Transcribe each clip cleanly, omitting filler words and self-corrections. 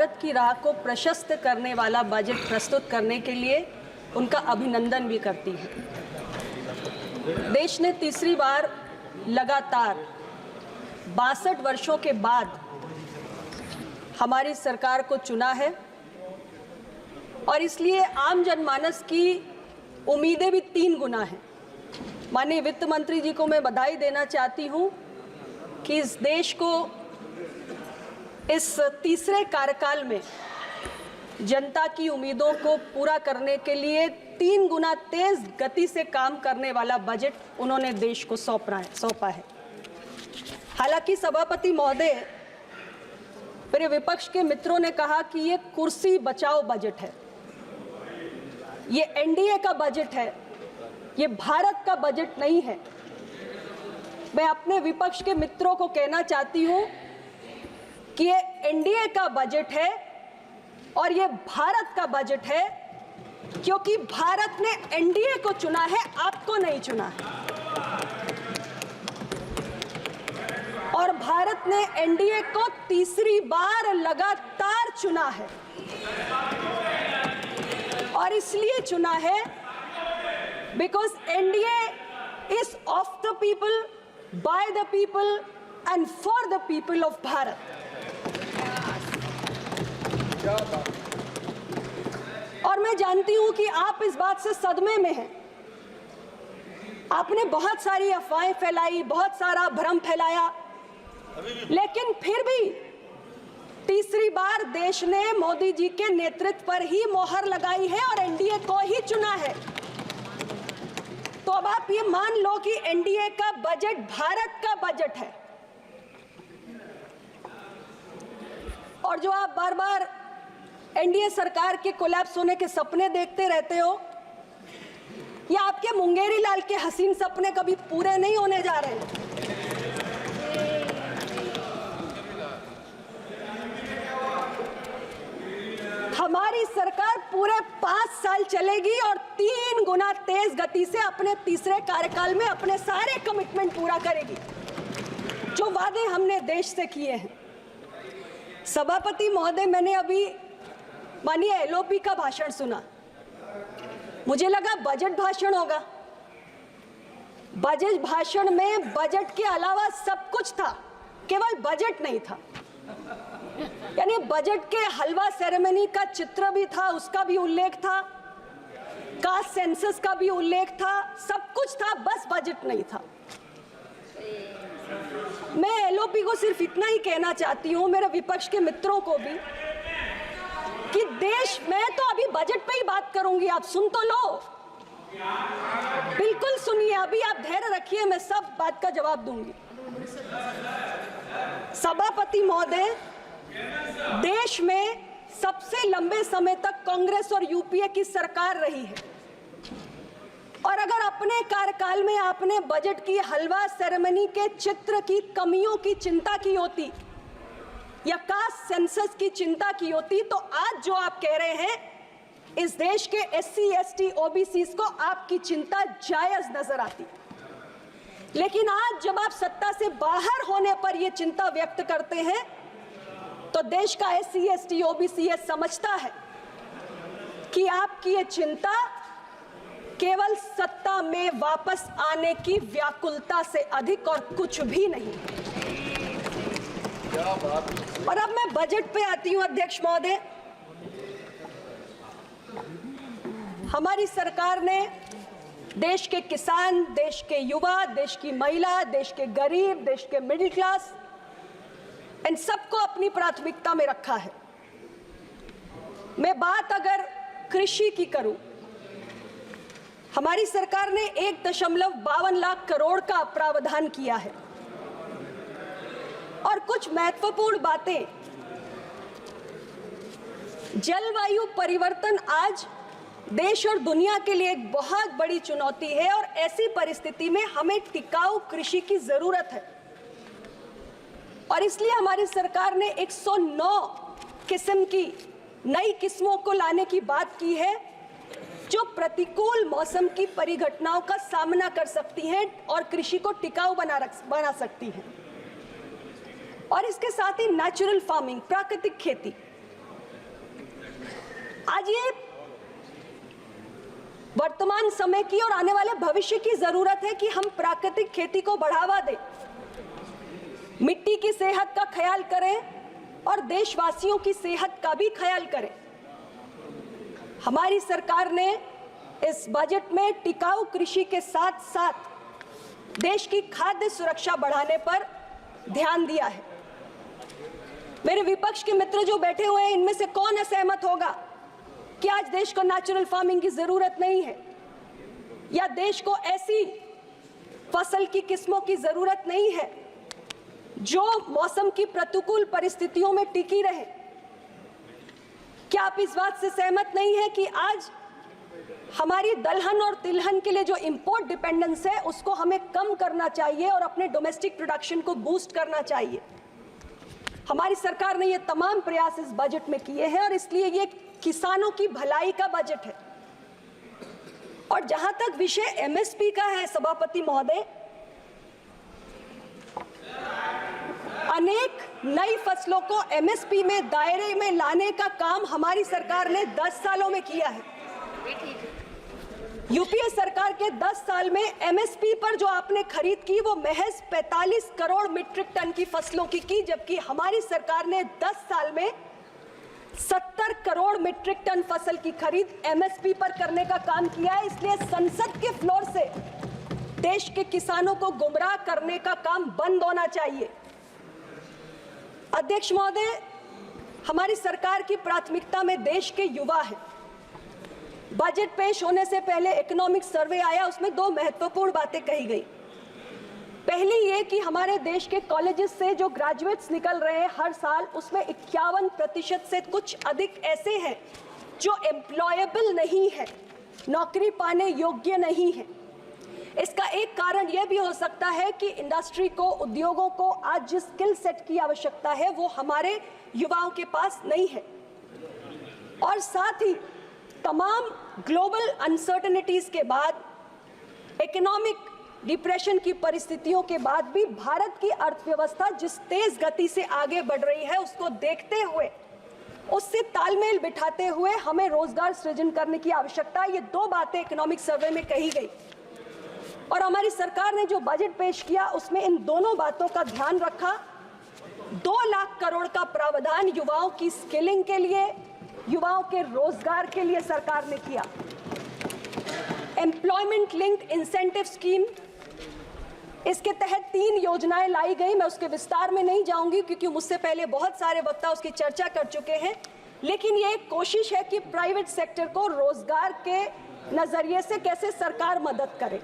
भारत की राह को प्रशस्त करने वाला बजट प्रस्तुत करने के लिए उनका अभिनंदन भी करती है। देश ने तीसरी बार लगातार 62 वर्षों के बाद हमारी सरकार को चुना है और इसलिए आम जनमानस की उम्मीदें भी 3 गुना हैं। माननीय वित्त मंत्री जी को मैं बधाई देना चाहती हूं कि इस देश को इस तीसरे कार्यकाल में जनता की उम्मीदों को पूरा करने के लिए 3 गुना तेज गति से काम करने वाला बजट उन्होंने देश को सौंपा है। हालांकि सभापति महोदय, मेरे विपक्ष के मित्रों ने कहा कि ये कुर्सी बचाओ बजट है, ये एनडीए का बजट है, ये भारत का बजट नहीं है। मैं अपने विपक्ष के मित्रों को कहना चाहती हूं कि ये एनडीए का बजट है और ये भारत का बजट है, क्योंकि भारत ने एनडीए को चुना है, आपको नहीं चुना है। और भारत ने एनडीए को तीसरी बार लगातार चुना है और इसलिए चुना है because NDA is of the people, by the people and for the people of Bharat. और मैं जानती हूं कि आप इस बात से सदमे में हैं। आपने बहुत सारी अफवाहें फैलाई, बहुत सारा भ्रम फैलाया, लेकिन फिर भी तीसरी बार देश ने मोदी जी के नेतृत्व पर ही मोहर लगाई है और एनडीए को ही चुना है। तो अब आप ये मान लो कि एनडीए का बजट भारत का बजट है। और जो आप बार बार एनडीए सरकार के कोलैप्स होने के सपने देखते रहते हो, या आपके मुंगेरी लाल के हसीन सपने कभी पूरे नहीं होने जा रहे। हमारी सरकार पूरे 5 साल चलेगी और 3 गुना तेज गति से अपने तीसरे कार्यकाल में अपने सारे कमिटमेंट पूरा करेगी जो वादे हमने देश से किए हैं। सभापति महोदय, मैंने अभी माननीय एलओपी का भाषण सुना, मुझे लगा बजट भाषण होगा। बजट भाषण में बजट के अलावा सब कुछ था, केवल बजट नहीं था। यानी बजट के हलवा सेरेमनी का चित्र भी था, उसका भी उल्लेख था, कास्ट सेंसस का भी उल्लेख था, सब कुछ था, बस बजट नहीं था। मैं एलओपी को सिर्फ इतना ही कहना चाहती हूं, मेरे विपक्ष के मित्रों को भी, कि देश में तो अभी बजट पे ही बात करूंगी, आप सुन तो लो, बिल्कुल सुनिए, अभी आप धैर्य रखिए, मैं सब बात का जवाब दूंगी। सभापति महोदय, देश में सबसे लंबे समय तक कांग्रेस और यूपीए की सरकार रही है और अगर अपने कार्यकाल में आपने बजट की हलवा सेरेमनी के चित्र की कमियों की चिंता की होती या कास्ट सेंसस की चिंता की होती, तो आज जो आप कह रहे हैं, इस देश के एससी, एसटी, ओबीसी को आपकी चिंता जायज नजर आती। लेकिन आज जब आप सत्ता से बाहर होने पर यह चिंता व्यक्त करते हैं, तो देश का एससी, एसटी, ओबीसी ये समझता है कि आपकी ये चिंता केवल सत्ता में वापस आने की व्याकुलता से अधिक और कुछ भी नहीं। और अब मैं बजट पे आती हूं, अध्यक्ष महोदय। हमारी सरकार ने देश के किसान, देश के युवा, देश की महिला, देश के गरीब, देश के मिडिल क्लास, इन सबको अपनी प्राथमिकता में रखा है। मैं बात अगर कृषि की करूं, हमारी सरकार ने 1.52 लाख करोड़ का प्रावधान किया है और कुछ महत्वपूर्ण बातें। जलवायु परिवर्तन आज देश और दुनिया के लिए एक बहुत बड़ी चुनौती है और ऐसी परिस्थिति में हमें टिकाऊ कृषि की जरूरत है और इसलिए हमारी सरकार ने 109 किस्म की नई किस्मों को लाने की बात की है जो प्रतिकूल मौसम की परिघटनाओं का सामना कर सकती हैं और कृषि को टिकाऊ बना सकती हैं। और इसके साथ ही नेचुरल फार्मिंग, प्राकृतिक खेती, आज ये वर्तमान समय की और आने वाले भविष्य की जरूरत है कि हम प्राकृतिक खेती को बढ़ावा दें, मिट्टी की सेहत का ख्याल करें और देशवासियों की सेहत का भी ख्याल करें। हमारी सरकार ने इस बजट में टिकाऊ कृषि के साथ साथ देश की खाद्य सुरक्षा बढ़ाने पर ध्यान दिया है। मेरे विपक्ष के मित्र जो बैठे हुए हैं, इनमें से कौन असहमत होगा कि आज देश को नेचुरल फार्मिंग की जरूरत नहीं है, या देश को ऐसी फसल की किस्मों की जरूरत नहीं है जो मौसम की प्रतिकूल परिस्थितियों में टिकी रहे? क्या आप इस बात से सहमत नहीं है कि आज हमारी दलहन और तिलहन के लिए जो इंपोर्ट डिपेंडेंस है उसको हमें कम करना चाहिए और अपने डोमेस्टिक प्रोडक्शन को बूस्ट करना चाहिए? हमारी सरकार ने ये तमाम प्रयास इस बजट में किए हैं और इसलिए ये किसानों की भलाई का बजट है। और जहां तक विषय एमएसपी का है, सभापति महोदय, अनेक नई फसलों को एमएसपी में दायरे में लाने का काम हमारी सरकार ने 10 सालों में किया है। यूपीए सरकार के 10 साल में एमएसपी पर जो आपने खरीद की वो महज 45 करोड़ मीट्रिक टन की फसलों की, जबकि हमारी सरकार ने 10 साल में 70 करोड़ मीट्रिक टन फसल की खरीद एमएसपी पर करने का काम किया है। इसलिए संसद के फ्लोर से देश के किसानों को गुमराह करने का काम बंद होना चाहिए। अध्यक्ष महोदय, हमारी सरकार की प्राथमिकता में देश के युवा है। बजट पेश होने से पहले इकोनॉमिक सर्वे आया, उसमें 2 महत्वपूर्ण बातें कही गई। पहली ये कि हमारे देश के कॉलेजेस से जो ग्रेजुएट्स निकल रहे हैं हर साल, उसमें 51% से कुछ अधिक ऐसे हैं जो एम्प्लॉयबल नहीं है, नौकरी पाने योग्य नहीं है। इसका एक कारण यह भी हो सकता है कि इंडस्ट्री को, उद्योगों को आज जिस स्किल सेट की आवश्यकता है वो हमारे युवाओं के पास नहीं है। और साथ ही तमाम ग्लोबल अनसर्टेनिटीज के बाद, इकोनॉमिक डिप्रेशन की परिस्थितियों के बाद भी भारत की अर्थव्यवस्था जिस तेज गति से आगे बढ़ रही है, उसको देखते हुए, उससे तालमेल बिठाते हुए हमें रोजगार सृजन करने की आवश्यकता है। ये 2 बातें इकोनॉमिक सर्वे में कही गई और हमारी सरकार ने जो बजट पेश किया उसमें इन दोनों बातों का ध्यान रखा। 2 लाख करोड़ का प्रावधान युवाओं की स्किलिंग के लिए, युवाओं के रोजगार के लिए सरकार ने किया। एम्प्लॉयमेंट लिंक्ड इंसेंटिव स्कीम, इसके तहत 3 योजनाएं लाई गई। मैं उसके विस्तार में नहीं जाऊंगी क्योंकि मुझसे पहले बहुत सारे वक्ता उसकी चर्चा कर चुके हैं, लेकिन ये एक कोशिश है कि प्राइवेट सेक्टर को रोजगार के नजरिए से कैसे सरकार मदद करे।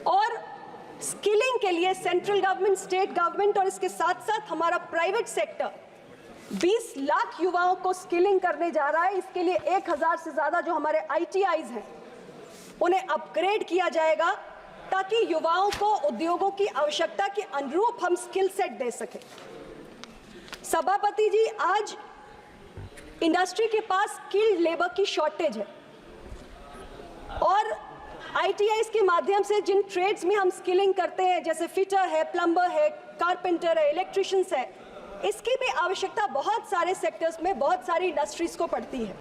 और स्किलिंग के लिए सेंट्रल गवर्नमेंट, स्टेट गवर्नमेंट और इसके साथ साथ हमारा प्राइवेट सेक्टर 20 लाख युवाओं को स्किलिंग करने जा रहा है। इसके लिए 1000 से ज्यादा जो हमारे ITIs हैं उन्हें अपग्रेड किया जाएगा ताकि युवाओं को उद्योगों की आवश्यकता के अनुरूप हम स्किल सेट दे सकें। सभापति जी, आज इंडस्ट्री के पास स्किल्ड लेबर की शॉर्टेज है और ITIs के माध्यम से जिन ट्रेड्स में हम स्किलिंग करते हैं, जैसे फिटर है, प्लम्बर है, कारपेंटर है, इलेक्ट्रिशियंस है, इसकी भी आवश्यकता बहुत सारे सेक्टर्स में, बहुत सारी इंडस्ट्रीज को पड़ती है।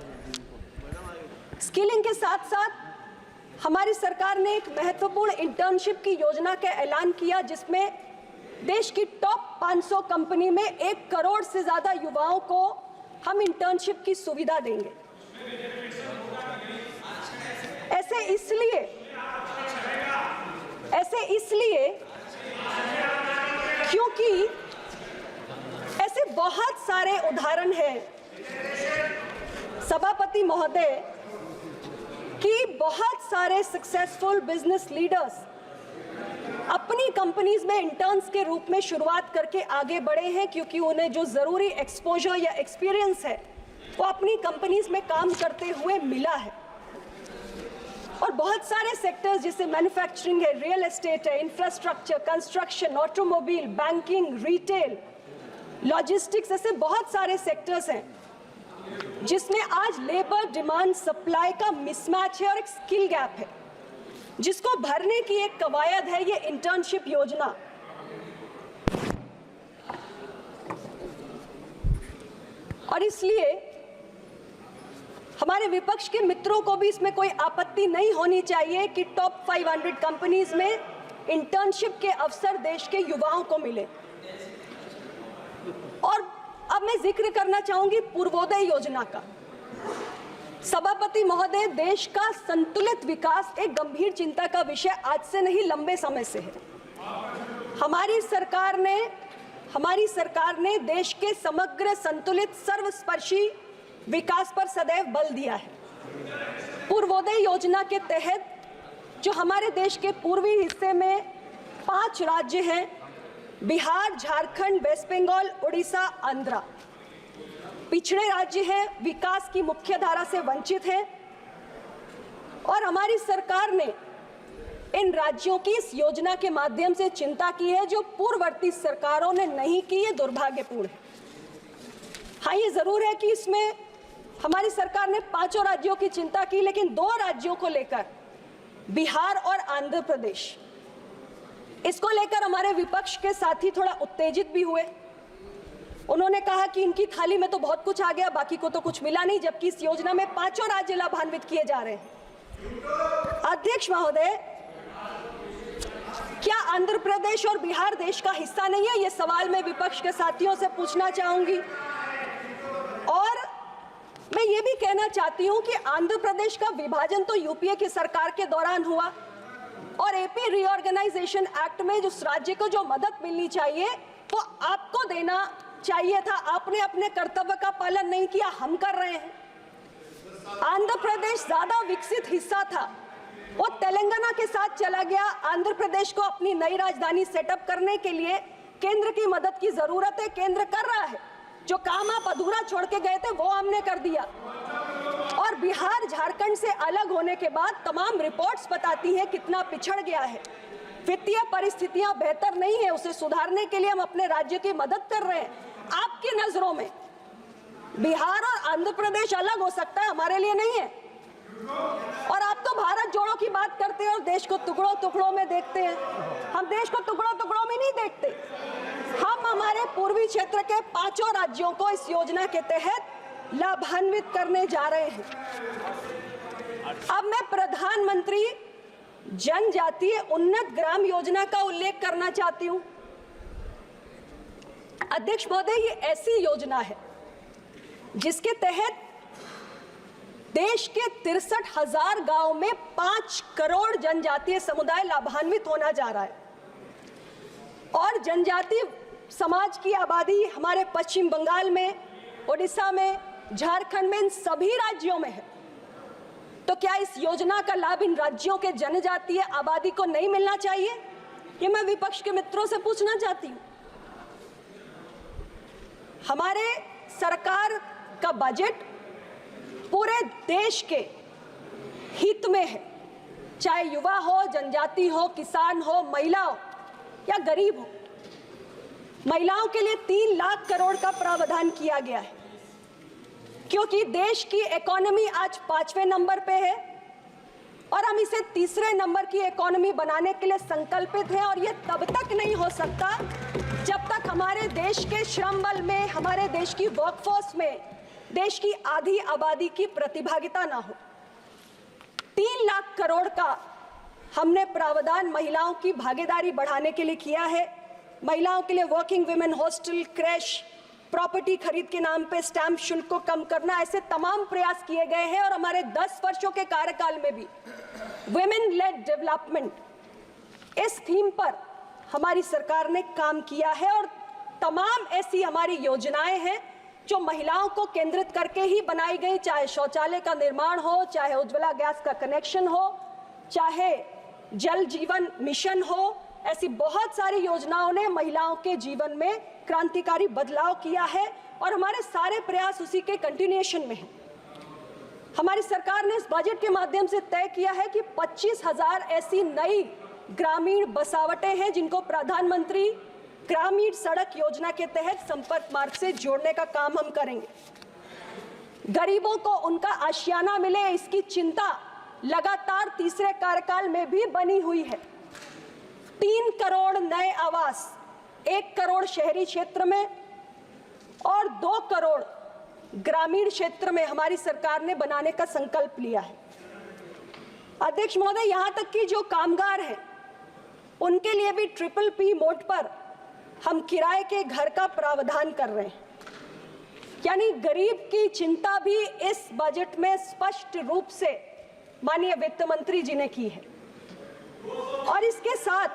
स्किलिंग के साथ साथ हमारी सरकार ने एक महत्वपूर्ण इंटर्नशिप की योजना का ऐलान किया जिसमें देश की टॉप 500 कंपनी में 1 करोड़ से ज्यादा युवाओं को हम इंटर्नशिप की सुविधा देंगे। ऐसे इसलिए क्योंकि ऐसे बहुत सारे उदाहरण हैं सभापति महोदय कि बहुत सारे सक्सेसफुल बिजनेस लीडर्स अपनी कंपनीज में इंटर्न्स के रूप में शुरुआत करके आगे बढ़े हैं क्योंकि उन्हें जो जरूरी एक्सपोजर या एक्सपीरियंस है वो अपनी कंपनीज में काम करते हुए मिला है। और बहुत सारे सेक्टर्स जैसे मैन्युफैक्चरिंग है, रियल एस्टेट है, infrastructure, construction, automobile, banking, retail, logistics, ऐसे बहुत सारे सेक्टर्स हैं जिसमें आज लेबर डिमांड सप्लाई का मिसमैच है और एक स्किल गैप है जिसको भरने की एक कवायद है ये इंटर्नशिप योजना। और इसलिए हमारे विपक्ष के मित्रों को भी इसमें कोई आपत्ति नहीं होनी चाहिए कि टॉप 500 कंपनीज में इंटर्नशिप के अवसर देश के युवाओं को मिले। और अब मैं जिक्र करना चाहूंगी पूर्वोदय योजना का। सभापति महोदय, देश का संतुलित विकास एक गंभीर चिंता का विषय आज से नहीं, लंबे समय से है। हमारी सरकार ने देश के समग्र, संतुलित, सर्वस्पर्शी विकास पर सदैव बल दिया है। पूर्वोदय योजना के तहत जो हमारे देश के पूर्वी हिस्से में 5 राज्य हैं, बिहार, झारखंड, वेस्ट बंगाल, उड़ीसा, आंध्र, पिछड़े राज्य हैं, विकास की मुख्य धारा से वंचित हैं, और हमारी सरकार ने इन राज्यों की इस योजना के माध्यम से चिंता की है जो पूर्ववर्ती सरकारों ने नहीं की। ये दुर्भाग्यपूर्ण है। हाँ, ये जरूर है कि इसमें हमारी सरकार ने 5 राज्यों की चिंता की, लेकिन 2 राज्यों को लेकर, बिहार और आंध्र प्रदेश, इसको लेकर हमारे विपक्ष के साथी थोड़ा उत्तेजित भी हुए। उन्होंने कहा कि इनकी थाली में तो बहुत कुछ आ गया, बाकी को तो कुछ मिला नहीं, जबकि इस योजना में 5 राज्य लाभान्वित किए जा रहे हैं। अध्यक्ष महोदय, क्या आंध्र प्रदेश और बिहार देश का हिस्सा नहीं है? ये सवाल मैं विपक्ष के साथियों से पूछना चाहूंगी। और मैं ये भी कहना चाहती हूं कि आंध्र प्रदेश का विभाजन तो यूपीए की सरकार के दौरान हुआ, और एपी रीऑर्गेनाइजेशन एक्ट में जिस राज्य को जो मदद मिलनी चाहिए वो आपको देना चाहिए था। आपने अपने कर्तव्य का पालन नहीं किया, हम कर रहे हैं। आंध्र प्रदेश ज्यादा विकसित हिस्सा था, वो तेलंगाना के साथ चला गया। आंध्र प्रदेश को अपनी नई राजधानी सेटअप करने के लिए केंद्र की मदद की जरूरत है, केंद्र कर रहा है। जो काम आप अधूरा छोड़ के गए थे वो हमने कर दिया। और बिहार झारखंड से अलग होने के बाद तमाम रिपोर्ट्स बताती हैं कितना पिछड़ गया है। वित्तीय परिस्थितियां बेहतर नहीं है, उसे सुधारने के लिए हम अपने राज्य की मदद कर रहे हैं। आपकी नजरों में बिहार और आंध्र प्रदेश अलग हो सकता है, हमारे लिए नहीं है। और आप तो भारत जोड़ो की बात करते हैं और देश को टुकड़ों टुकड़ों में देखते हैं। हम देश को टुकड़ों टुकड़ों में नहीं देखते। हम हमारे पूर्वी क्षेत्र के 5 राज्यों को इस योजना के तहत लाभान्वित करने जा रहे हैं। अब मैं प्रधानमंत्री जनजातीय उन्नत ग्राम योजना का उल्लेख करना चाहती हूं। अध्यक्ष महोदय, ये ऐसी योजना है जिसके तहत देश के 63,000 गांव में 5 करोड़ जनजातीय समुदाय लाभान्वित होना जा रहा है। और जनजातीय समाज की आबादी हमारे पश्चिम बंगाल में, उड़ीसा में, झारखंड में, इन सभी राज्यों में है। तो क्या इस योजना का लाभ इन राज्यों के जनजातीय आबादी को नहीं मिलना चाहिए? ये मैं विपक्ष के मित्रों से पूछना चाहती हूं। हमारे सरकार का बजट पूरे देश के हित में है, चाहे युवा हो, जनजाति हो, किसान हो, महिला हो या गरीब हो। महिलाओं के लिए 3 लाख करोड़ का प्रावधान किया गया है, क्योंकि देश की इकोनॉमी आज 5वें नंबर पे है और हम इसे 3रे नंबर की इकोनॉमी बनाने के लिए संकल्पित हैं। और ये तब तक नहीं हो सकता जब तक हमारे देश के श्रम बल में, हमारे देश की वर्कफोर्स में देश की आधी आबादी की प्रतिभागिता ना हो। 3 लाख करोड़ का हमने प्रावधान महिलाओं की भागीदारी बढ़ाने के लिए किया है। महिलाओं के लिए working women hostel, crash, property खरीद के नाम पे स्टैंप शुल्क को कम करना, ऐसे तमाम प्रयास किए गए हैं। और हमारे 10 वर्षों के कार्यकाल में भी वुमेन लेड डेवलपमेंट, इस थीम पर हमारी सरकार ने काम किया है। और तमाम ऐसी हमारी योजनाएं हैं जो महिलाओं को केंद्रित करके ही बनाई गई, चाहे शौचालय का निर्माण हो, चाहे उज्ज्वला गैस का कनेक्शन हो, चाहे जल जीवन मिशन हो। ऐसी बहुत सारी योजनाओं ने महिलाओं के जीवन में क्रांतिकारी बदलाव किया है और हमारे सारे प्रयास उसी के कंटिन्यूएशन में हैं। हमारी सरकार ने इस बजट के माध्यम से तय किया है कि 25,000 ऐसी नई ग्रामीण बसावटें हैं जिनको प्रधानमंत्री ग्रामीण सड़क योजना के तहत संपर्क मार्ग से जोड़ने का काम हम करेंगे। गरीबों को उनका आशियाना मिले, इसकी चिंता लगातार 3रे कार्यकाल में भी बनी हुई है। 3 करोड़ नए आवास, 1 करोड़ शहरी क्षेत्र में और 2 करोड़ ग्रामीण क्षेत्र में हमारी सरकार ने बनाने का संकल्प लिया है। अध्यक्ष महोदय, यहां तक कि जो कामगार हैं उनके लिए भी PPP मोड पर हम किराए के घर का प्रावधान कर रहे हैं। यानी गरीब की चिंता भी इस बजट में स्पष्ट रूप से माननीय वित्त मंत्री जी ने की है। और इसके साथ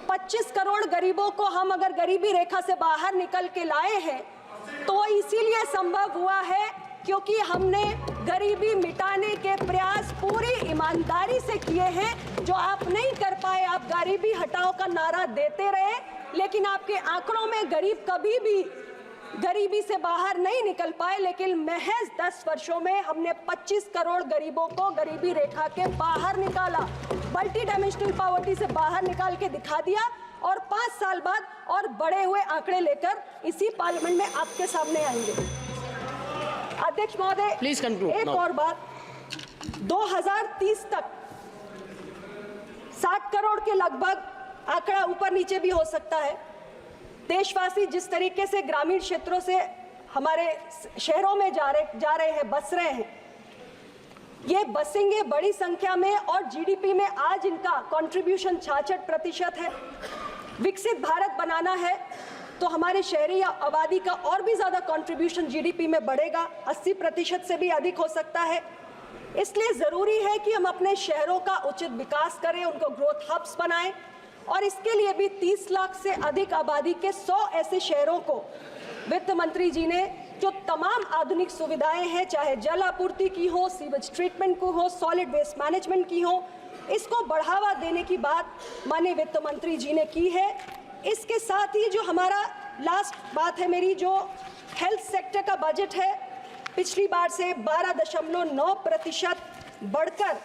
25 करोड़ गरीबों को हम अगर गरीबी रेखा से बाहर निकल के लाए हैं तो इसीलिए संभव हुआ है क्योंकि हमने गरीबी मिटाने के प्रयास पूरी ईमानदारी से किए हैं। जो आप नहीं कर पाए, आप गरीबी हटाओ का नारा देते रहे, लेकिन आपके आंकड़ों में गरीब कभी भी गरीबी से बाहर नहीं निकल पाए। लेकिन महज 10 वर्षों में हमने 25 करोड़ गरीबों को गरीबी रेखा के बाहर निकाला, मल्टी डायमेंशनल पॉवर्टी से बाहर निकाल के दिखा दिया। और 5 साल बाद और बढ़े हुए आंकड़े लेकर इसी पार्लियामेंट में आपके सामने आएंगे। अध्यक्ष महोदय, एक और बात, 2030 तक 60 करोड़ के लगभग, आंकड़ा ऊपर नीचे भी हो सकता है, देशवासी जिस तरीके से ग्रामीण क्षेत्रों से हमारे शहरों में जा रहे हैं, बस रहे हैं, ये बसेंगे बड़ी संख्या में और जीडीपी में आज इनका कंट्रीब्यूशन 66% है। विकसित भारत बनाना है तो हमारे शहरी आबादी का और भी ज्यादा कंट्रीब्यूशन जीडीपी में बढ़ेगा, 80% से भी अधिक हो सकता है। इसलिए जरूरी है कि हम अपने शहरों का उचित विकास करें, उनको ग्रोथ हब्स बनाएं और इसके लिए भी 30 लाख से अधिक आबादी के 100 ऐसे शहरों को वित्त मंत्री जी ने जो तमाम आधुनिक सुविधाएं हैं, चाहे जल आपूर्ति की हो, सीवेज ट्रीटमेंट को हो, सॉलिड वेस्ट मैनेजमेंट की हो, इसको बढ़ावा देने की बात माननीय वित्त मंत्री जी ने की है। इसके साथ ही जो हमारा लास्ट बात है मेरी, जो हेल्थ सेक्टर का बजट है, पिछली बार से 12.9% बढ़कर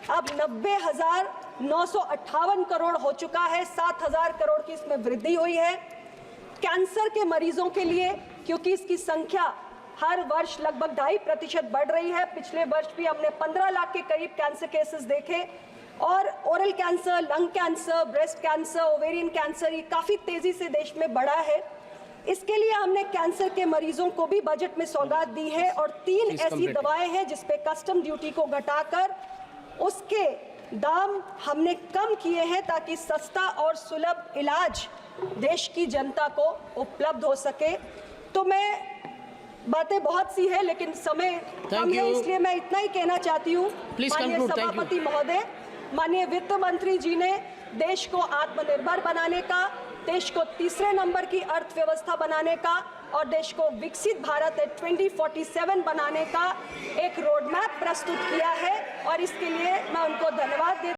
अब 90,958 करोड़ हो चुका है। 7,000 करोड़ की इसमें वृद्धि हुई है। कैंसर के मरीजों के लिए, क्योंकि इसकी संख्या हर वर्ष लगभग 2.5% बढ़ रही है, पिछले वर्ष भी हमने 15 लाख के करीब कैंसर केसेस देखे, और oral cancer, lung cancer, breast cancer, ovarian cancer, ये काफ़ी तेज़ी से देश में बढ़ा है। इसके लिए हमने कैंसर के मरीजों को भी बजट में सौगात दी है और 3 ऐसी दवाएं हैं जिसपे कस्टम ड्यूटी को घटाकर उसके दाम हमने कम किए हैं ताकि सस्ता और सुलभ इलाज देश की जनता को उपलब्ध हो सके। तो मैं, बातें बहुत सी है लेकिन समय कम है, इसलिए मैं इतना ही कहना चाहती हूँ। माननीय सभापति महोदय, माननीय वित्त मंत्री जी ने देश को आत्मनिर्भर बनाने का, देश को तीसरे नंबर की अर्थव्यवस्था बनाने का और देश को विकसित भारत 2047 बनाने का एक रोड मैप प्रस्तुत किया है और इसके लिए मैं उनको धन्यवाद देती हूं।